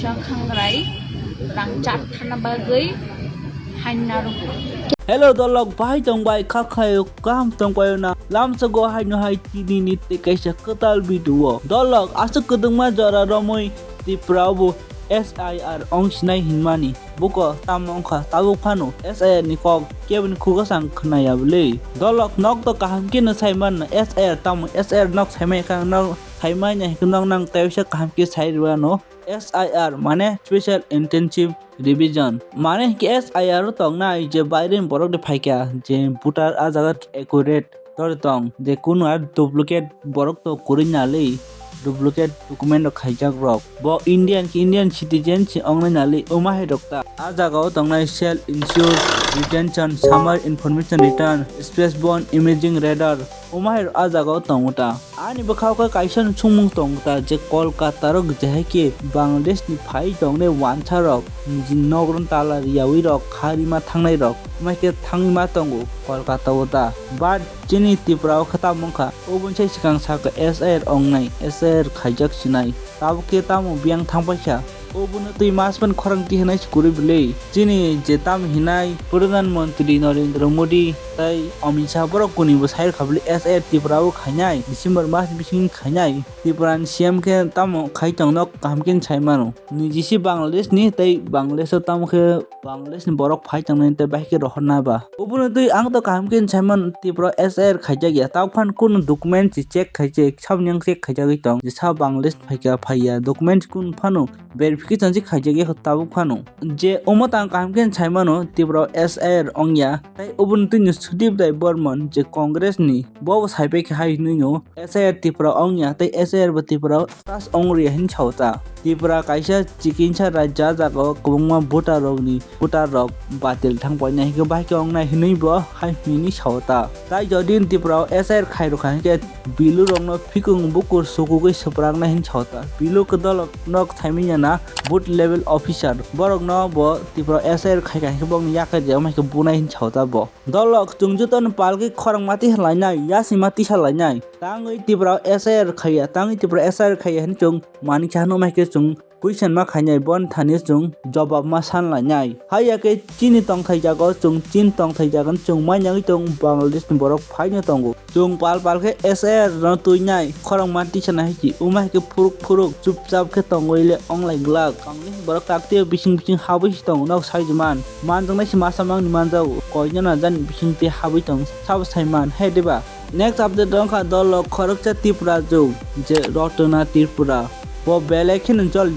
wancha khangrai rang chat thana bagai hainaru Hello dolog bai tong bai khakhayo kam tong payo na lam sago hai no hai tini ni te kaisa katal biduo dolog asa kedengma jara romoi Tiprajwk SIR ongsnai hinmani buko tamongkha tabu phano SIR ni kok kebin khuga sang khnaya bule dolok nok to kaham ke na saiman SIR tam SIR nok saimai khang nok saimai nya hinong nang tawsa kaham ke sairwa no SIR mane special intensive revision mane ki SIR tong na je bairen borok de phaika je voter a jaga accurate tor tong je kuno ar duplicate borok to kurinya le duplicate document of khajak rok bo Indian citizen si ongnai nali uma he dokta a jaga tong na self insured retention summer information return space borne imaging radar uma he a jaga tong uta ani bakhaw ka kaison chungmung tong ta je kolkata rok je ke bangladesh ni phai tong ne wancha rok nogron tala riyawi rok kharima thangnai rok ma ke thangma tongo kolkata uta but chini Tiprajwk khata mongkha obun sai sikang sa ka SR ongnai SR khajak sinai tabu ke tamu biang thangpaisa obun tui maspan khorang ti hinai skuri bile chini je tam hinai pradhan mantri Narendra Modi tai Amit Shah borok kuni bo sair khabli SR Tiprajwk khainai December mas bising khainai Tipuran CM ke tam khai tong nok kamkin chaimano nijisi Bangladesh ni tai Bangladesh tam ke Bangladesh ni borok phai tong nai tai bai ke rohna ba obun tui ang to kamkin chaiman Tiprajwk SR khaijak ya taw phan kun document chi check khaije samnyang check khaijak tong je sa Bangladesh phaika phaiya document kun phano verification chi khaijak ya taw phano je omotang kamkin chaimano Tiprajwk SR ongya tai obun tui ni sudip dai bormon je congress ni bo saibe ke hai ni no SR Tripura ongya tai SR ba Tripura tas ongri hin chauta Tripura kaisa chikinsa rajya jago kubungma voter rok batil thangpai nai ke bai ke ongnai hinui bo hai mini chauta tai jodin Tripura SR khairu khan ke bilu rongno fikung bukur sukugoi saprang na hin chauta bilu ke dol nok thaiminya na boot level officer borok no bo Tripura SR khai khai bong yak je mai ke bunai hin chauta bo dolok tungjuton palke khorang mati halainai yasi mati halainai tangoi Tripura SR khaya tangi Tripura SR khaya hin chung mani chano mai ke chung question ma khainai bon thani chung jawab ma san lainai haya ke chini tong thai jago chung chin tong thai jagan chung mai nyang chung Bangladesh ni borok phaina tongo chung pal ke SR ro tuinai khorang mati chana hi umai ke phuruk chupchap ke tongoile onglai glak kangni borok takte bising habi tong nok saijuman man jong nai sima samang ni manjau koina jan bising te habi tong sab saiman he deba next update dong kha dol khorokcha Tiprajwk je rotona Tripura bo Belai khin jol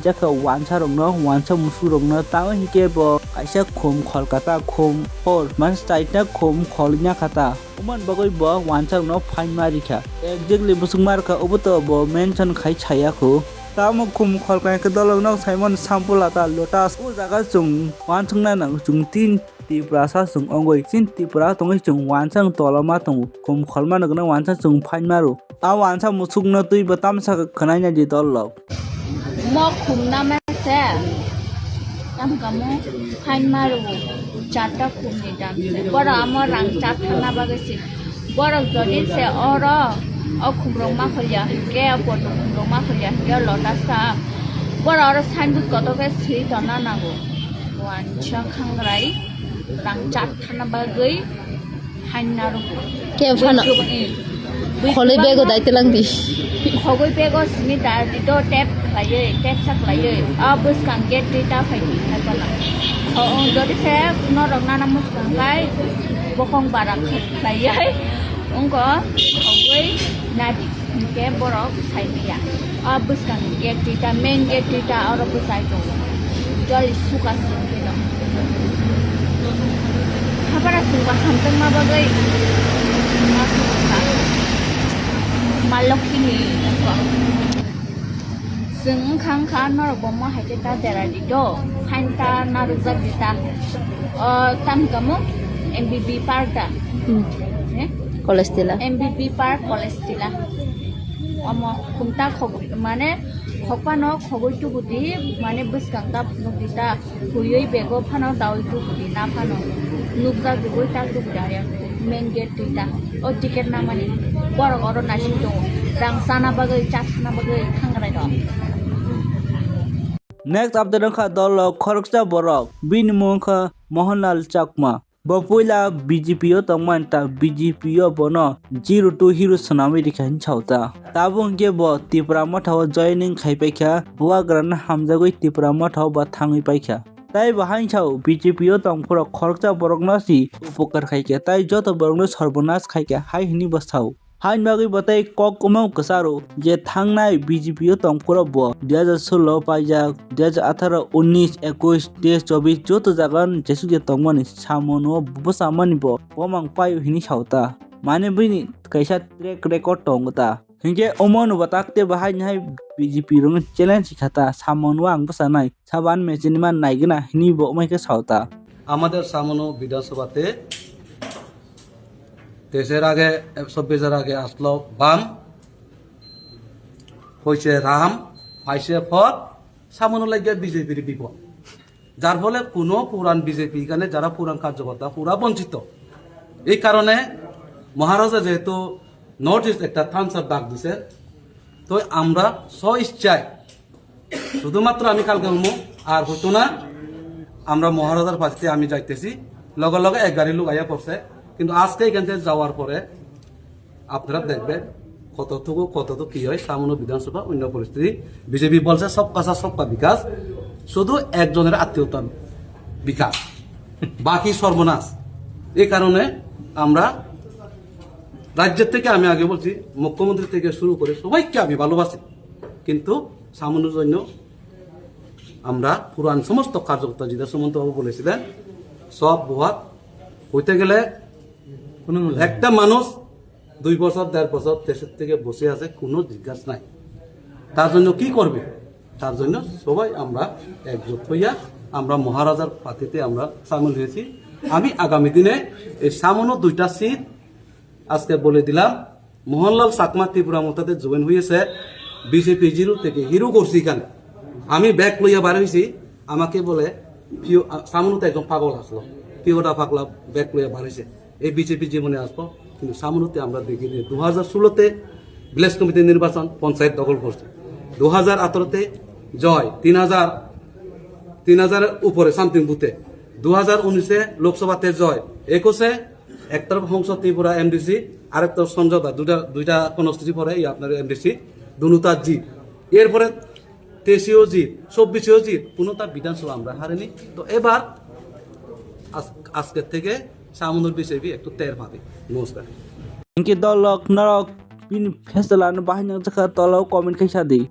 jaka wancha musu rong no taw hike bo kaisa khom kolkata khom por man staita khom kholinya khata uman bagoi bo wancha no phaima rikha exactly busungmar ka obuto bo mention khai chaya khu tamo khom kholkai ka dolong no Simon sampula ta lotus u jaga chung wanchung na nang chung tin Tripura sa chung ongoi chin Tripura tongai chung wanchang tolama tong khom kholma nang wancha chung phaima ru a wancha musuk no tui batam sa khanai na di dolok mo khum na ma se tam kamu phaima ru chata khum ni dan se bora amar rang chat thana bagasi bora jodi se oro o khumrong ma kholiya ke apor khumrong ma kholiya ke lotasa bora oro sandu koto ke sri dana nago wancha khangrai rang chat thana bagai hainaru ke phana kholi bego daite langdi khogoi bego smi da dito tap sak laye a bus kan get data phai hai bala jodi se no rong na namus kan kai bokong barak laye ongko khogoi nadi ke borok sai dia a bus kan get data main get data aur bus sai to joli suka sino habara suka hamtang ma bagai malokini sing khang khan nor bomma haita dera dito hanta naruzak dita tam kamu MBB parta kolestila MBB park kolestila amo kumta khogoi mane khokpano khogoi tu guti mane buskangta nugita huyoi bego phano dawi tu guti na phano nugza goi ta tu gaya main gate tuita o ticket na mani borok oro nasi to rang sana bagai chat na bagai khangrai do Next update angka dolok khoroksa borok bini mongka Mohanlal Chakma. Bopuila BJP o tongman ta BJP o bono 02 hero tsunami dikhain chauta. Tabung ke bo Tripura mathao joining khaipaikha buwa gran hamjagoi Tripura mathao ba thangui paikha. তাই বাহাই ছাও বিজেপিও তংফুর খরকচা বরক নাসি উপকার খাইকে তাই যত বরকনো সর্বনাশ খাইকে high হিনি বসাও হাইন বাগৈ বতাই কক কমাও কসারো যে থাংনাই বিজেপিও তংফুর ব 2016 পাইজাক 2018 19 21 23 24 যত জাগান যেসু যে তংমানি সামনো বসামানি ব বমাং পাই হিনি ছাওতা মানে বিনি কাইসা ট্রেক রেকর্ড তংগতা हिंगे ओमन बताकते बाहाय नाय बीजेपी रंग चैलेंज खाता सामनो आं बसानाय साबान मेचिनमान नायगना हिनि बो माइके सावता আমাদের সামনো বিধানসভাতে 23 আগে 24 আগে আসলো বাম হইছে রাম পাইছে ফর সামনো লাগিয়ে বিজেপির বিপদ যার ফলে কোনো পুরান বিজেপি এখানে যারা পুরান কার্যকর্তা পুরা বঞ্চিত এই কারণে মহারাজা যেহেতু নর্থ ইস্ট একটা থামস আপ ডাক দিছে তো আমরা ইচ্ছায় শুধুমাত্র আমি কালকে আর হইতো না আমরা মহারাজার পাশে আমি যাইতেছি লগে লগে এক গাড়ি লোক আইয়া পড়ছে কিন্তু আজকে এখান থেকে যাওয়ার পরে আপনারা দেখবেন কতটুকু কি হয় সামনে বিধানসভা অন্য পরিস্থিতি বিজেপি বলছে সব কাজা সব বিকাশ শুধু একজনের আত্মীয়তার বিকাশ বাকি সর্বনাশ এই কারণে আমরা রাজ্যের থেকে আমি আগে বলছি মুখ্যমন্ত্রী থেকে শুরু করে সবাইকে আমি ভালোবাসি কিন্তু সামান্যর জন্য আমরা পুরান সমস্ত কার্যকর্তা যেটা সুমন্তবাবু বলেছিলেন সব বহাত হইতে গেলে একটা মানুষ 2 বছর 1.5 বছর দেশের থেকে বসে আছে কোনো জিজ্ঞাসা নাই তার জন্য কি করবে তার জন্য সবাই আমরা একজোট হইয়া আমরা মহারাজার পাতিতে আমরা সামিল হয়েছি আমি আগামী দিনে এই সামান্য 2টা সিট আজকে বলে দিলাম মোহনলাল চাকমা ত্রিপুরা মতাতে জয়েন হয়েছে বিজেপি জিরো থেকে হিরো করছি এখানে আমি ব্যাগ লইয়া বার হয়েছি আমাকে বলে সামনুতে একদম পাগল আসলো পিওটা পাগলা ব্যাগ লইয়া বার হয়েছে এই বিজেপি জীবনে আসবো কিন্তু সামনুতে আমরা দেখি যে 2016-তে ভিলেজ কমিটি নির্বাচন পঞ্চায়েত দখল করছে 2018-তে জয় 3000 উপরে সামথিং বুথে 2019-এ লোকসভাতে জয় 21-এ একতরফ সংসদ ত্রিপুরা এমডিসি আরেক তরফ সমঝোতা দুইটা কনস্টিটিউশন পরে আপনার এমডিসি দুটা জিত এরপরে 23-এও জিত 24-এও জিত কোনোটা বিধানসভা আমরা হারিনি তো এবার আজকের থেকে সামনের বিজেপি একটু টের পাবে নমস্কার हिंगे दलक नरक बिन फेसलान बाहायनां जाखा तलाव कमेन्ट खाइसा दै